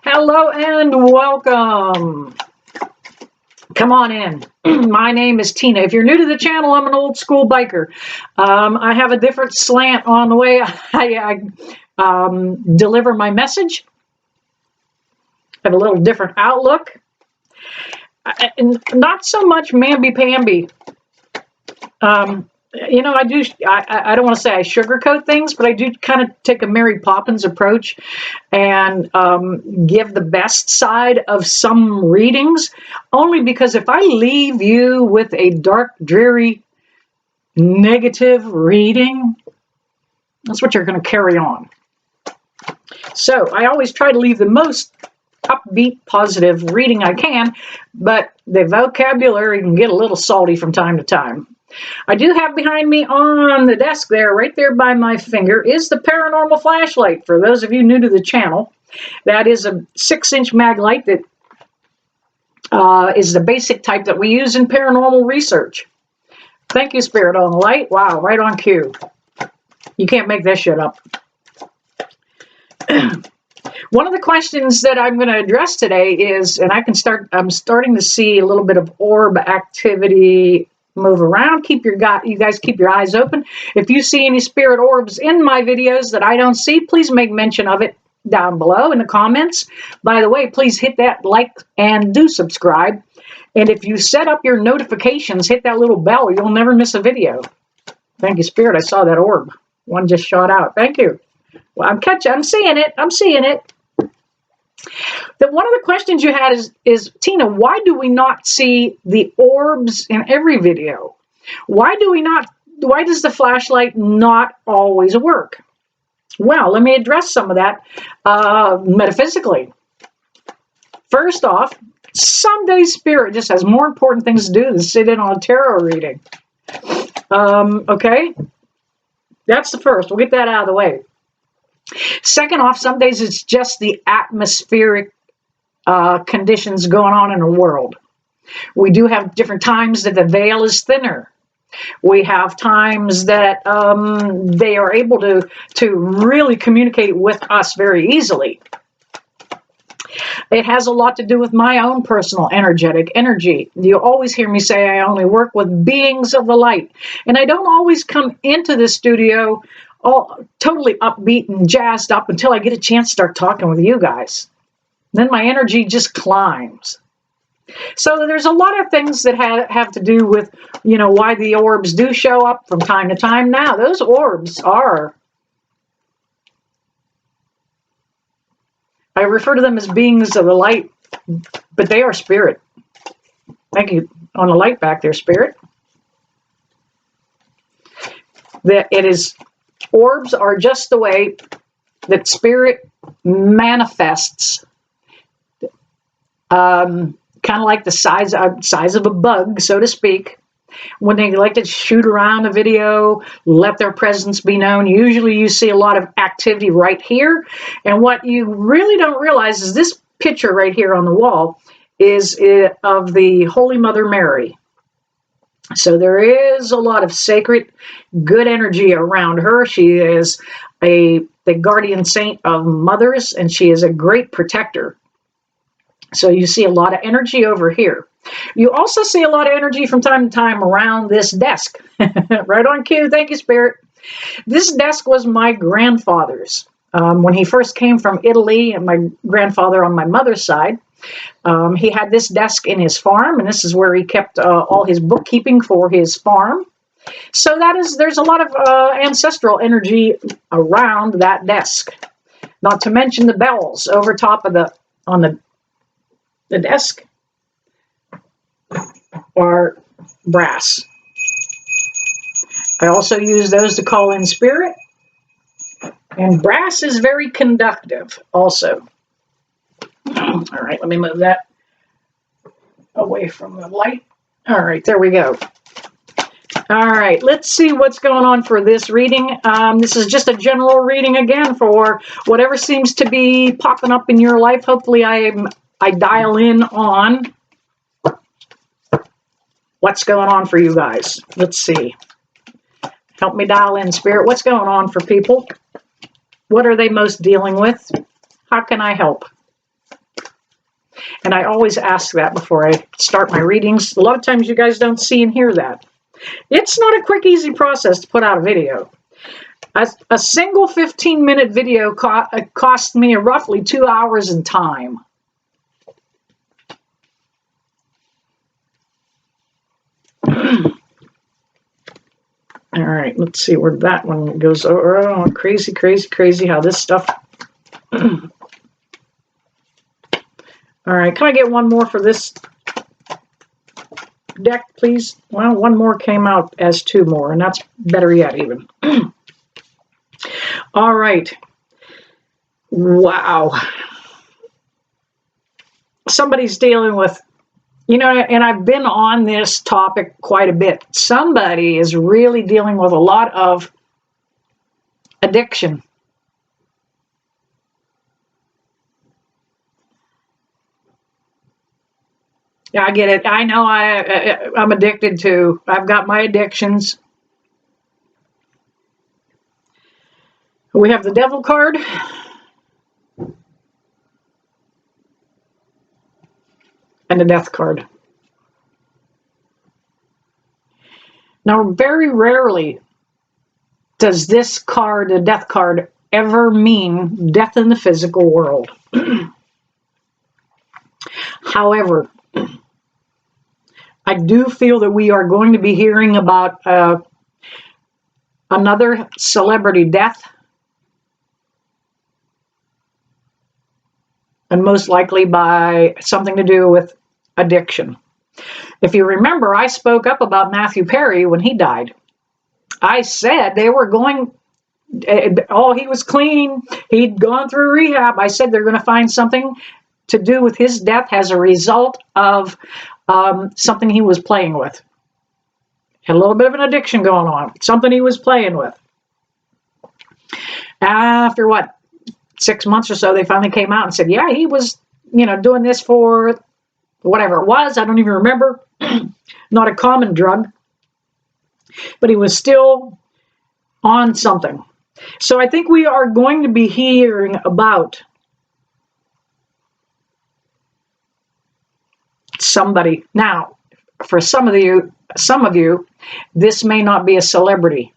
Hello and welcome. Come on in. My name is Tina. If you're new to the channel, I'm an old school biker. I have a different slant on the way I deliver my message. I have a little different outlook. Not so much mamby-pamby. I don't want to say I sugarcoat things, but I do kind of take a Mary Poppins approach and give the best side of some readings, only because if I leave you with a dark, dreary, negative reading, that's what you're going to carry on. So I always try to leave the most upbeat, positive reading I can, but the vocabulary can get a little salty from time to time. I do have behind me on the desk there, right there by my finger, is the paranormal flashlight. For those of you new to the channel, that is a 6-inch mag light that is the basic type that we use in paranormal research. Thank you, Spirit on the Light. Wow, right on cue. You can't make this shit up. One of the questions that I'm going to address today is, and I'm starting to see a little bit of orb activity move around. You guys keep your eyes open. If you see any spirit orbs in my videos that I don't see, please make mention of it down below in the comments. By the way, please hit that like and do subscribe. And if you set up your notifications, hit that little bell, you'll never miss a video. Thank you, Spirit. I saw that orb. One just shot out. Thank you. Well, I'm seeing it. I'm seeing it. One of the questions you had is, Tina, why do we not see the orbs in every video? Why does the flashlight not always work? Well, let me address some of that metaphysically. First off, some days Spirit just has more important things to do than sit in on a tarot reading. Okay? That's the first. We'll get that out of the way. Second off, some days it's just the atmospheric conditions going on in the world. We do have different times that the veil is thinner. We have times that they are able to really communicate with us very easily. It has a lot to do with my own personal energetic energy. You always hear me say I only work with beings of the light. And I don't always come into the studio all totally upbeat and jazzed up until I get a chance to start talking with you guys. Then my energy just climbs. So there's a lot of things that have to do with, why the orbs do show up from time to time. Now, those orbs are, I refer to them as beings of the light, but they are spirit. Thank you on the light back there, Spirit. Orbs are just the way that Spirit manifests, kind of like the size of a bug, so to speak. When they like to shoot around a video, let their presence be known, usually you see a lot of activity right here. And what you really don't realize is this picture right here on the wall is of the Holy Mother Mary. So there is a lot of sacred, good energy around her. She is the guardian saint of mothers, and she is a great protector. So you see a lot of energy over here. You also see a lot of energy from time to time around this desk. Right on cue. Thank you, Spirit. This desk was my grandfather's. When he first came from Italy, and my grandfather on my mother's side, he had this desk in his farm, and this is where he kept all his bookkeeping for his farm. So there's a lot of ancestral energy around that desk. Not to mention the bells over top of on the desk are brass. I also use those to call in spirit. And brass is very conductive also. All right, let me move that away from the light. All right, there we go. All right, let's see what's going on for this reading. This is just a general reading again for whatever seems to be popping up in your life. Hopefully I dial in on what's going on for you guys. Let's see. Help me dial in, Spirit. What's going on for people? What are they most dealing with? How can I help? And I always ask that before I start my readings. A lot of times you guys don't see and hear that. It's not a quick, easy process to put out a video. A single 15-minute video cost me roughly 2 hours in time. All right, let's see where that one goes. Oh, crazy, crazy, crazy how this stuff... All right, can I get one more for this deck, please? Well, one more came out as two more, and that's better yet, even. All right. Wow. Somebody's dealing with, you know, and I've been on this topic quite a bit. Somebody is really dealing with a lot of addiction. Yeah, I get it. I know I'm addicted to. I've got my addictions. We have the Devil card. And the Death card. Now, very rarely does this card, the Death card, ever mean death in the physical world. However, I do feel that we are going to be hearing about another celebrity death, and most likely by something to do with addiction. If you remember, I spoke up about Matthew Perry when he died. I said they were going, oh, he was clean. He'd gone through rehab. I said they're going to find something to do with his death as a result of something he was playing with. Had a little bit of an addiction going on, something he was playing with. After what, 6 months or so, they finally came out and said, yeah, he was, doing this for whatever it was. I don't even remember. Not a common drug, but he was still on something. So I think we are going to be hearing about somebody. Now, for some of you, this may not be a celebrity.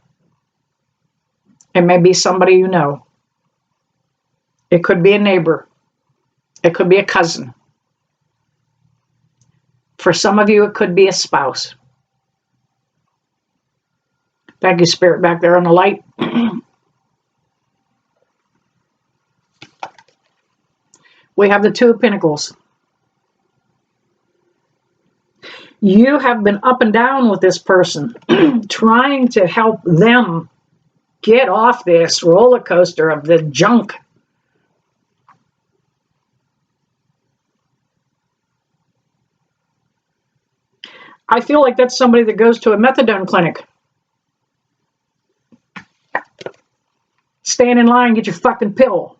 It may be somebody you know. It could be a neighbor. It could be a cousin. For some of you, it could be a spouse. Thank you, Spirit, back there on the light. We have the Two of Pentacles. You have been up and down with this person, trying to help them get off this roller coaster of the junk. I feel like that's somebody that goes to a methadone clinic. Stand in line, get your fucking pill.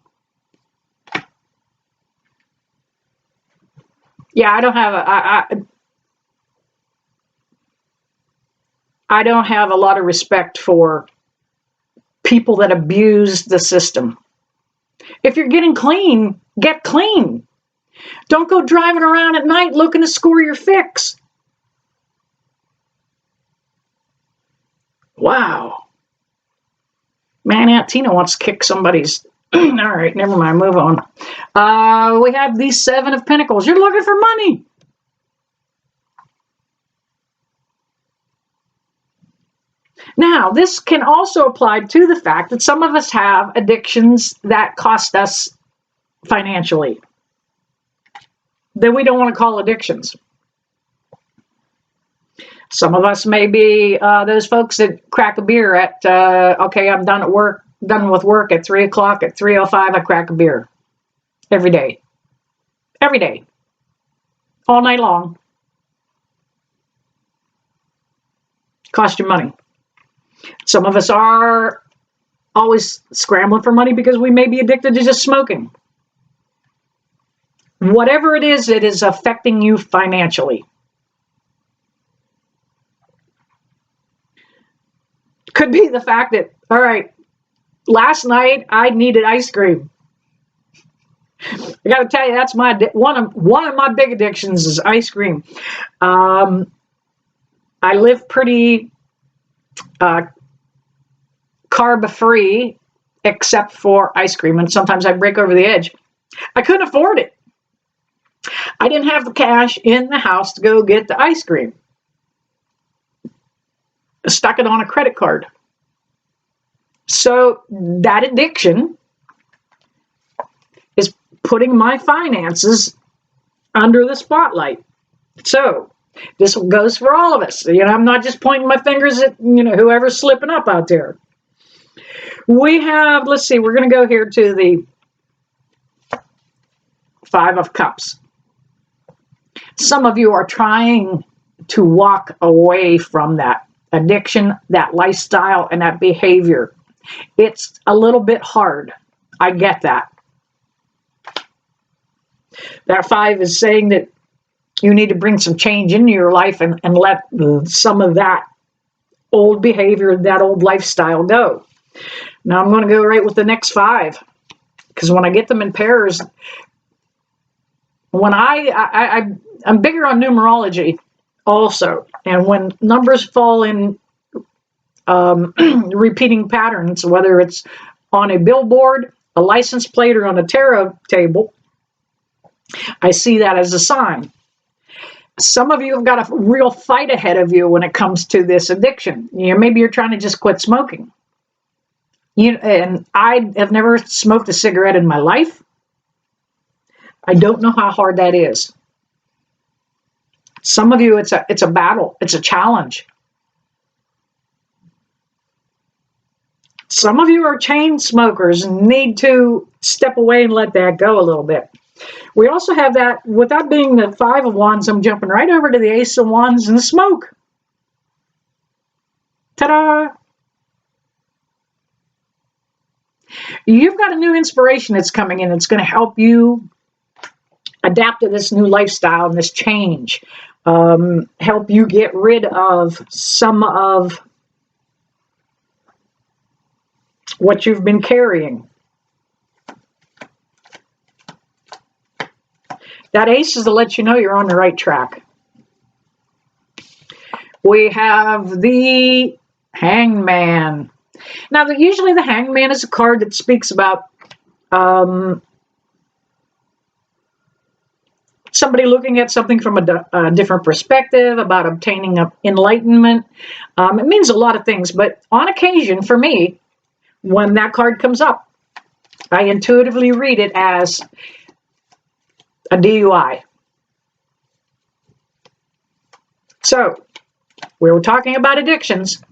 Yeah, I don't have a lot of respect for people that abuse the system. If you're getting clean, get clean. Don't go driving around at night looking to score your fix. Wow. Man, Aunt Tina wants to kick somebody's... All right, never mind, move on. We have the Seven of Pentacles. You're looking for money. Now, this can also apply to the fact that some of us have addictions that cost us financially, that we don't want to call addictions. Some of us may be those folks that crack a beer at, okay, I'm done with work at 3 o'clock, at 3:05, I crack a beer. Every day. Every day. All night long. Cost you money. Some of us are always scrambling for money because we may be addicted to just smoking. Whatever it is affecting you financially. Could be the fact that, all right, last night I needed ice cream. I got to tell you, that's one of my big addictions is ice cream. I live pretty carb free, except for ice cream, and sometimes I break over the edge. I couldn't afford it. I didn't have the cash in the house to go get the ice cream. I stuck it on a credit card. So that addiction is putting my finances under the spotlight. So this goes for all of us. I'm not just pointing my fingers at, whoever's slipping up out there. We have, let's see, we're going to go here to the Five of Cups. Some of you are trying to walk away from that addiction, that lifestyle, and that behavior. It's a little bit hard. I get that. That 5 is saying that you need to bring some change into your life and let some of that old behavior, that old lifestyle go. Now I'm going to go right with the next 5, because when I get them in pairs, when I'm bigger on numerology also, and when numbers fall in repeating patterns, whether it's on a billboard, a license plate, or on a tarot table, I see that as a sign. Some of you have got a real fight ahead of you when it comes to this addiction. Maybe you're trying to just quit smoking. And I have never smoked a cigarette in my life. I don't know how hard that is. Some of you, it's a battle. It's a challenge. Some of you are chain smokers and need to step away and let that go a little bit. We also have that, with that being the 5 of Wands, I'm jumping right over to the Ace of Wands and the smoke. Ta-da! You've got a new inspiration that's coming in. It's going to help you adapt to this new lifestyle and this change. Help you get rid of some of what you've been carrying. That ace is to let you know you're on the right track. We have the Hangman. Now, usually the Hangman is a card that speaks about somebody looking at something from a different perspective, about obtaining enlightenment. It means a lot of things, but on occasion, for me, when that card comes up, I intuitively read it as a DUI. So, we were talking about addictions.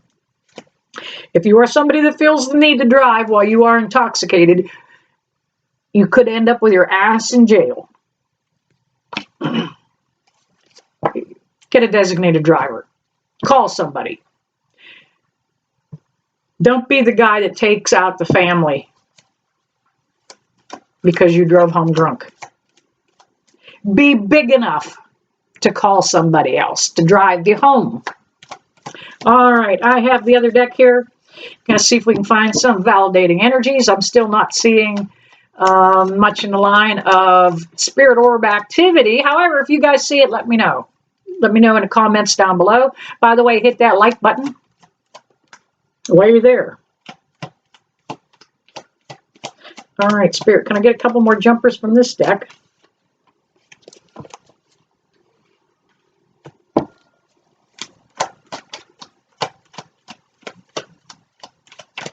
If you are somebody that feels the need to drive while you are intoxicated, you could end up with your ass in jail. Get a designated driver. Call somebody. Don't be the guy that takes out the family because you drove home drunk. Be big enough to call somebody else to drive you home. All right, I have the other deck here. Going to see if we can find some validating energies. I'm still not seeing much in the line of spirit orb activity. However, if you guys see it, let me know. Let me know in the comments down below. By the way, hit that like button while you're there. All right, Spirit, can I get a couple more jumpers from this deck?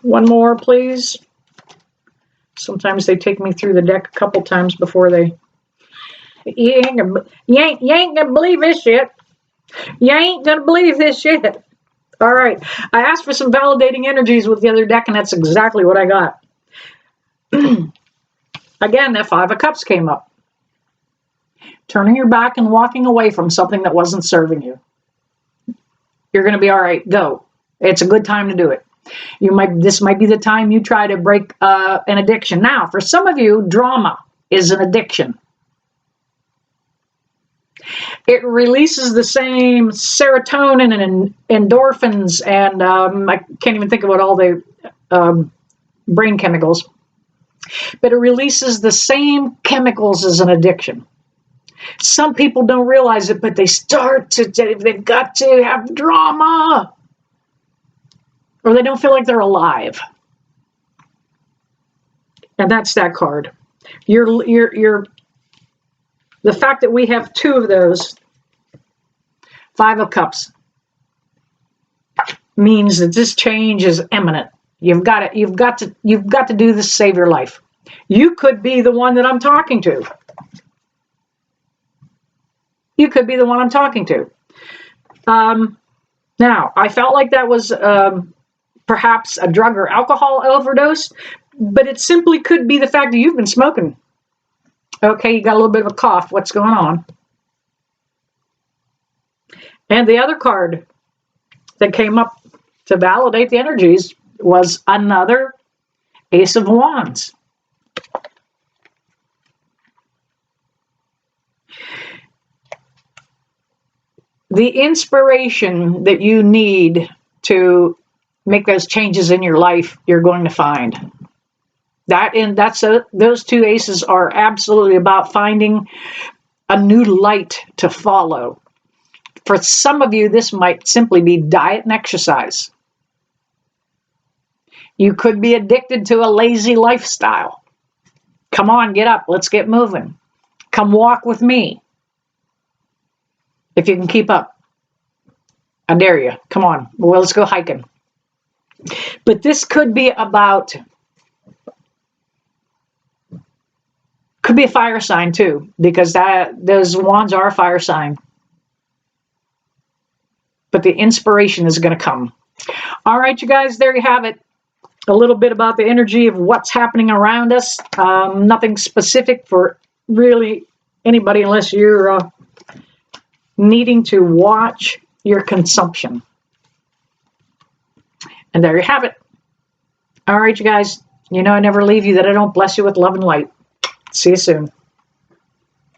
One more, please. Sometimes they take me through the deck a couple times before they... You ain't gonna believe this shit. You ain't gonna believe this shit. All right. I asked for some validating energies with the other deck, and that's exactly what I got. Again, that 5 of Cups came up. Turning your back and walking away from something that wasn't serving you. You're going to be all right. Go. It's a good time to do it. This might be the time you try to break an addiction. Now, for some of you, drama is an addiction. It releases the same serotonin and endorphins, and I can't even think about all the brain chemicals but it releases the same chemicals as an addiction. Some people don't realize it, but they start to, they've got to have drama, or they don't feel like they're alive. And that's that card. The fact that we have two of those, Five of Cups, means that this change is imminent. You've got to do this to save your life. You could be the one that I'm talking to. You could be the one I'm talking to. Now, I felt like that was perhaps a drug or alcohol overdose, but it simply could be the fact that you've been smoking. Okay, you got a little bit of a cough. What's going on? And the other card that came up to validate the energies was another Ace of Wands. The inspiration that you need to make those changes in your life, you're going to find. Those two aces are absolutely about finding a new light to follow. For some of you, this might simply be diet and exercise. You could be addicted to a lazy lifestyle. Come on, get up. Let's get moving. Come walk with me. If you can keep up. I dare you. Come on. Well, let's go hiking. But this could be about, could be a fire sign too, because those wands are a fire sign. But the inspiration is going to come. All right, you guys, there you have it. A little bit about the energy of what's happening around us. Nothing specific for really anybody unless you're needing to watch your consumption. And there you have it. All right, you guys. You know I never leave you, that I don't bless you with love and light. See you soon.